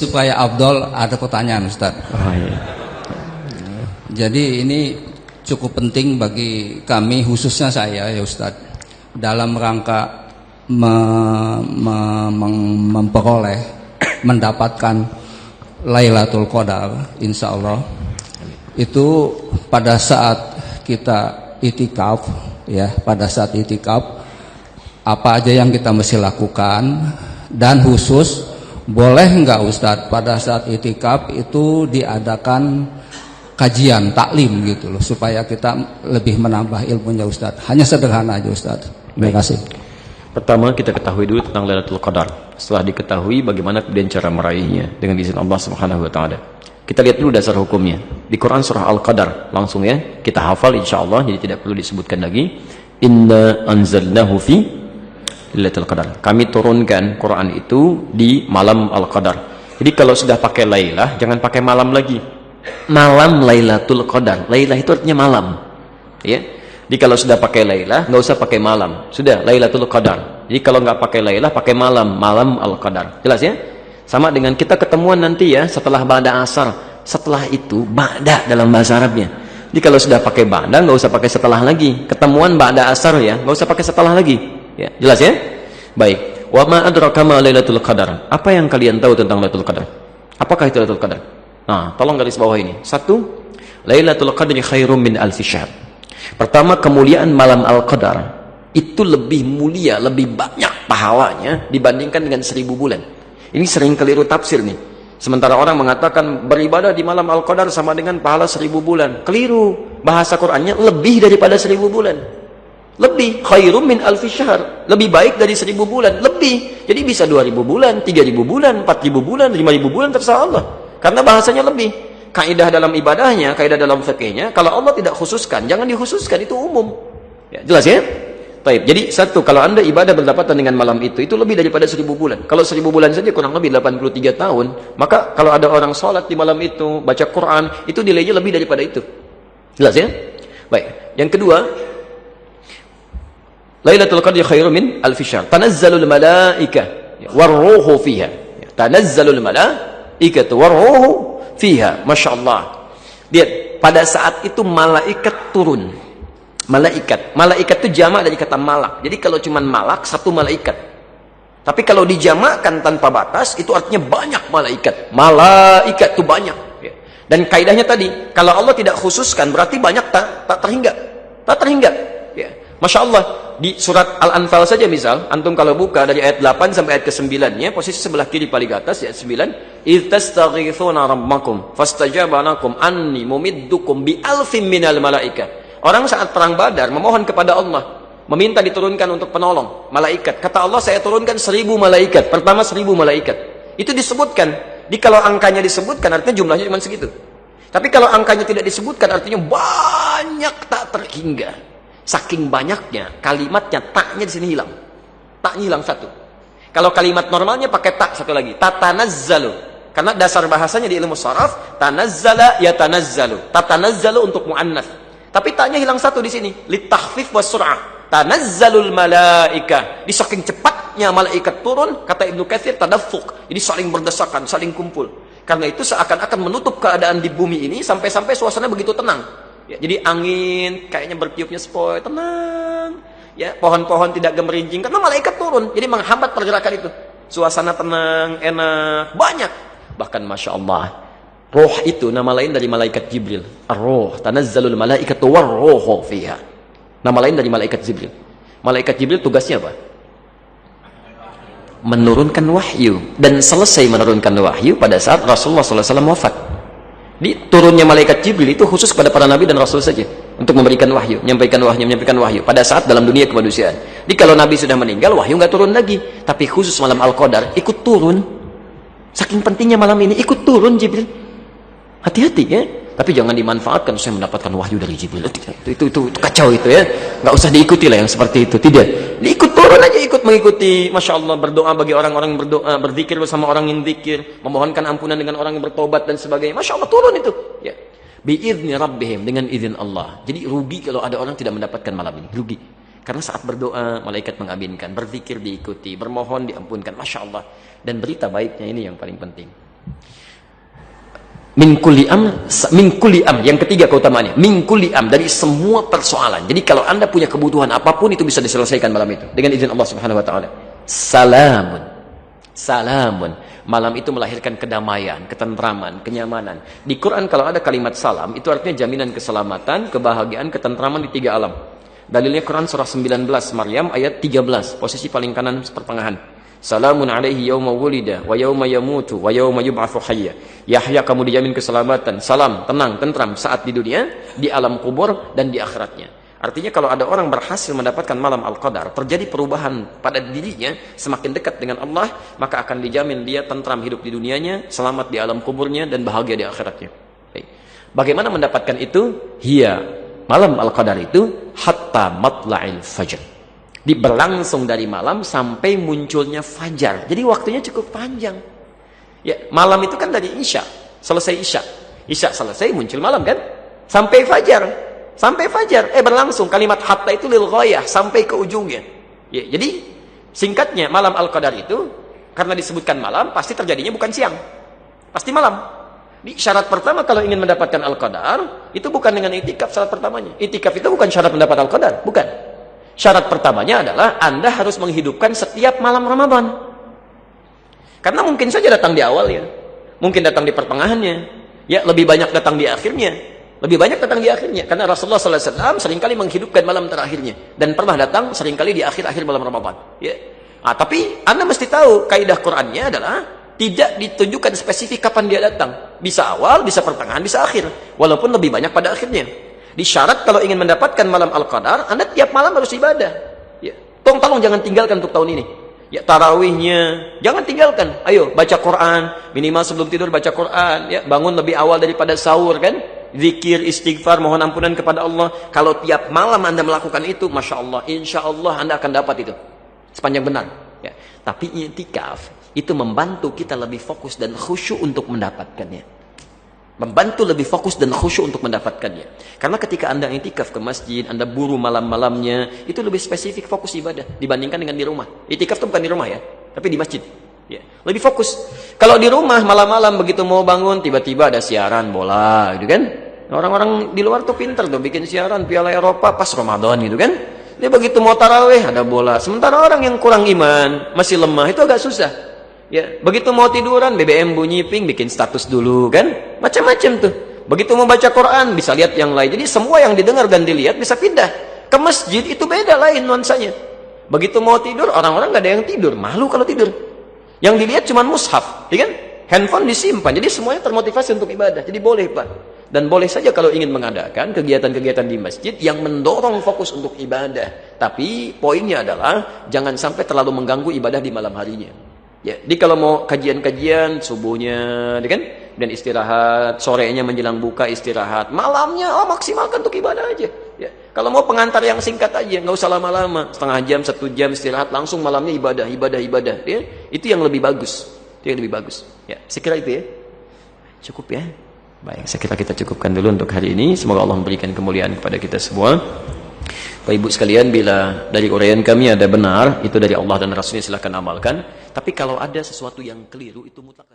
Supaya Abdul ada pertanyaan, Ustaz. Oh, iya. Jadi ini cukup penting bagi kami, khususnya saya ya Ustaz, dalam rangka memperoleh, mendapatkan Lailatul Qadar, insya Allah. Itu pada saat kita itikaf, ya, pada saat itikaf, apa aja yang kita mesti lakukan, dan khusus boleh enggak Ustadz pada saat itikaf itu diadakan kajian, taklim gitu loh, supaya kita lebih menambah ilmunya Ustadz. Hanya sederhana aja Ustadz. Terima kasih. Pertama kita ketahui dulu tentang Lailatul Qadar. Setelah diketahui bagaimana kemudian cara meraihnya dengan izin Allah Subhanahu wa taala. Kita lihat dulu dasar hukumnya. Di Quran surah Al-Qadar langsung ya, kita hafal insyaallah, jadi tidak perlu disebutkan lagi. Inna anzalnahu fi Lailatul Qadar. Kami turunkan Quran itu di malam Al-Qadar. Jadi kalau sudah pakai Lailah, jangan pakai malam lagi. Malam Lailatul Qadar. Lailah itu artinya malam. Ya. Jadi kalau sudah pakai Lailah, nggak usah pakai malam. Sudah Lailatul Qadar. Jadi kalau nggak pakai Lailah, pakai malam, malam Al-Qadar. Jelas ya? Sama dengan kita ketemuan nanti ya setelah ba'da asar. Setelah itu ba'da dalam bahasa Arabnya. Jadi kalau sudah pakai ba'da, nggak usah pakai setelah lagi. Ketemuan ba'da asar ya, nggak usah pakai setelah lagi. Ya, jelas ya? Baik. Wa ma adraka ma Lailatul Qadar. Apa yang kalian tahu tentang Lailatul Qadar? Apakah itu Lailatul Qadar? Nah, tolong garis bawah ini. Satu, Lailatul Qadri khairum min alfi syahr. Pertama, kemuliaan malam Al-Qadar itu lebih mulia, lebih banyak pahalanya dibandingkan dengan 1000 bulan. Ini sering keliru tafsir nih. Sementara orang mengatakan beribadah di malam Al-Qadar sama dengan pahala 1000 bulan. Keliru. Bahasa Qur'annya lebih daripada 1000 bulan. Lebih, khairum min alfi syahr, lebih baik dari 1000 bulan, lebih. Jadi bisa 2000 bulan, 3000 bulan, 4000 bulan, 5000 bulan, terserah Allah. Karena bahasanya lebih. Kaidah dalam ibadahnya, kaidah dalam fikihnya, kalau Allah tidak khususkan, jangan dikhususkan, itu umum. Ya, jelas ya? Baik. Jadi satu, kalau Anda ibadah berdapatan dengan malam itu lebih daripada 1000 bulan. Kalau 1000 bulan saja kurang lebih 83 tahun, maka kalau ada orang sholat di malam itu, baca Quran, itu nilainya lebih daripada itu. Jelas ya? Baik. Yang kedua, Lailatul Qadri khairum min alfi syahr. Tanazzalul malaikah warruhu fiha. Tanazzalul malaikatu warruhu fiha. Masya Allah. Lihat, pada saat itu malaikat turun. Malaikat itu jamak dari kata malak. Jadi kalau cuma malak, satu malaikat. Tapi kalau dijamakkan tanpa batas, itu artinya banyak malaikat. Malaikat itu banyak. Dan kaidahnya tadi, kalau Allah tidak khususkan, berarti banyak tak terhingga. Tak terhingga. Ya. Masya Allah, di surat Al-Anfal saja misal, antum kalau buka dari ayat 8 sampai ayat ke-9 ya, posisi sebelah kiri paling atas ayat 9, idz tastaghitsuna rabbakum fastajaba lakum anni mumiddukum bi alfin minal malaikah. Orang saat perang Badar memohon kepada Allah, meminta diturunkan untuk penolong malaikat. Kata Allah, saya turunkan 1000 malaikat. Pertama 1000 malaikat. Itu disebutkan. Di kalau angkanya disebutkan artinya jumlahnya cuma segitu. Tapi kalau angkanya tidak disebutkan artinya banyak tak terhingga. Saking banyaknya kalimatnya, taknya di sini hilang. Taknya hilang satu. Kalau kalimat normalnya pakai tak satu lagi. Tatanazzalu. Karena dasar bahasanya di ilmu sharaf, tanazzala yatanazzalu. Tatanazzalu untuk muannas. Tapi taknya hilang satu di sini. Litakhfif was sur'ah. Tanazzalul malaika. Di saking cepatnya malaikat turun, kata Ibnu Katsir tadaffuq. Jadi saling berdesakan, saling kumpul. Karena itu seakan-akan menutup keadaan di bumi ini sampai-sampai suasana begitu tenang. Ya, jadi angin kayaknya bertiupnya sepoi, tenang. Ya, pohon-pohon tidak gemerincing karena malaikat turun. Jadi menghambat pergerakan itu. Suasana tenang, enak, banyak. Bahkan Masya Allah, roh itu nama lain dari malaikat Jibril. Ar-Ruh, tanazzalul malaikatu war-ruhu fiha. Nama lain dari malaikat Jibril. Malaikat Jibril tugasnya apa? Menurunkan wahyu. Dan selesai menurunkan wahyu pada saat Rasulullah SAW wafat. Di turunnya malaikat Jibril itu khusus kepada para nabi dan rasul saja untuk memberikan wahyu, menyampaikan wahyu pada saat dalam dunia kemanusiaan. Jadi kalau nabi sudah meninggal, wahyu nggak turun lagi, tapi khusus malam Al-Qadar ikut turun. Saking pentingnya malam ini ikut turun Jibril. Hati-hati ya. Tapi jangan dimanfaatkan saya mendapatkan wahyu dari Jibril. Itu kacau itu ya. Nggak usah diikuti lah yang seperti itu. Tidak. Diikut turun aja, ikut mengikuti. Masya Allah, berdoa bagi orang-orang yang berdoa, berzikir bersama orang yang zikir, memohonkan ampunan dengan orang yang bertobat dan sebagainya. Masya Allah, turun itu. Ya. Bi'izni rabbihim, dengan izin Allah. Jadi rugi kalau ada orang tidak mendapatkan malam ini. Rugi. Karena saat berdoa, malaikat mengaminkan. Berzikir diikuti, bermohon diampunkan. Masya Allah. Dan berita baiknya ini yang paling penting. Min kulli am, yang ketiga keutamaannya, min kulli am, dari semua persoalan. Jadi kalau Anda punya kebutuhan apapun itu bisa diselesaikan malam itu dengan izin Allah Subhanahu wa taala. Salamun. Salamun. Malam itu melahirkan kedamaian, ketentraman, kenyamanan. Di Quran kalau ada kalimat salam, itu artinya jaminan keselamatan, kebahagiaan, ketentraman di 3 alam. Dalilnya Quran surah 19 Maryam ayat 13, posisi paling kanan pertengahan. Salamun alaihi yawma wulida wa yawma yamutu wa yawma yub'atsu hayya. Yahya, kamu dijamin keselamatan, salam, tenang, tentram saat di dunia, di alam kubur dan di akhiratnya. Artinya kalau ada orang berhasil mendapatkan malam Al-Qadar, terjadi perubahan pada dirinya, semakin dekat dengan Allah, maka akan dijamin dia tentram hidup di dunianya, selamat di alam kuburnya dan bahagia di akhiratnya. Bagaimana mendapatkan itu? Hiya, malam Al-Qadar itu hatta matla'il fajr. Berlangsung dari malam sampai munculnya fajar. Jadi waktunya cukup panjang. Ya, malam itu kan dari Isya, selesai Isya. Isya selesai, muncul malam kan? Sampai fajar. Sampai fajar. Berlangsung. Kalimat hatta itu lil ghayah, sampai ke ujungnya. Ya, jadi singkatnya malam Al-Qadar itu karena disebutkan malam, pasti terjadinya bukan siang. Pasti malam. Di syarat pertama kalau ingin mendapatkan Al-Qadar, itu bukan dengan itikaf syarat pertamanya. Itikaf itu bukan syarat mendapat Al-Qadar, bukan. Syarat pertamanya adalah Anda harus menghidupkan setiap malam Ramadan. Karena mungkin saja datang di awal ya. Mungkin datang di pertengahannya. Ya, lebih banyak datang di akhirnya. Lebih banyak datang di akhirnya. Karena Rasulullah SAW seringkali menghidupkan malam terakhirnya. Dan pernah datang seringkali di akhir-akhir malam Ramadan. Ya. Tapi Anda mesti tahu, kaidah Qur'annya adalah tidak ditunjukkan spesifik kapan dia datang. Bisa awal, bisa pertengahan, bisa akhir. Walaupun lebih banyak pada akhirnya. Di syarat kalau ingin mendapatkan malam Al-Qadar, Anda tiap malam harus ibadah. Ya. Tolong jangan tinggalkan untuk tahun ini. Ya, tarawihnya jangan tinggalkan. Ayo baca Quran, minimal sebelum tidur baca Quran. Ya, bangun lebih awal daripada sahur kan. Zikir, istighfar, mohon ampunan kepada Allah. Kalau tiap malam Anda melakukan itu, masya Allah, insya Allah Anda akan dapat itu sepanjang benar. Ya. Tapi i'tikaf itu membantu kita lebih fokus dan khusyuk untuk mendapatkannya. Membantu lebih fokus dan khusyuk untuk mendapatkannya. Karena ketika Anda i'tikaf ke masjid, Anda buru malam-malamnya, itu lebih spesifik fokus ibadah dibandingkan dengan di rumah. I'tikaf itu bukan di rumah ya, tapi di masjid. Ya, lebih fokus. Kalau di rumah malam-malam begitu mau bangun, tiba-tiba ada siaran bola, gitu kan? Orang-orang di luar tuh pinter tuh bikin siaran Piala Eropa pas Ramadan gitu kan? Dia begitu mau tarawih ada bola. Sementara orang yang kurang iman, masih lemah, itu agak susah. Ya, begitu mau tiduran BBM bunyi ping bikin status dulu kan, macam-macam tuh. Begitu mau baca Quran bisa lihat yang lain. Jadi semua yang didengar dan dilihat bisa pindah ke masjid, itu beda lain nuansanya. Begitu mau tidur orang-orang nggak ada yang tidur, malu kalau tidur. Yang dilihat cuma mushaf, ya kan? Handphone disimpan. Jadi semuanya termotivasi untuk ibadah. Jadi boleh Pak. Dan boleh saja kalau ingin mengadakan kegiatan-kegiatan di masjid yang mendorong fokus untuk ibadah. Tapi poinnya adalah jangan sampai terlalu mengganggu ibadah di malam harinya. Ya, jadi kalau mau kajian-kajian subuhnya, kan? Dan istirahat, sorenya menjelang buka istirahat, malamnya maksimalkan untuk ibadah aja. Ya, kalau mau pengantar yang singkat aja, nggak usah lama-lama, setengah jam, 1 jam istirahat, langsung malamnya ibadah. Ya, itu yang lebih bagus, Ya, saya kira itu ya, cukup ya. Baik, saya kira kita cukupkan dulu untuk hari ini. Semoga Allah memberikan kemuliaan kepada kita semua. Bapak Ibu sekalian, bila dari uraian kami ada benar, itu dari Allah dan Rasulnya, silahkan amalkan. Tapi kalau ada sesuatu yang keliru, itu mutlak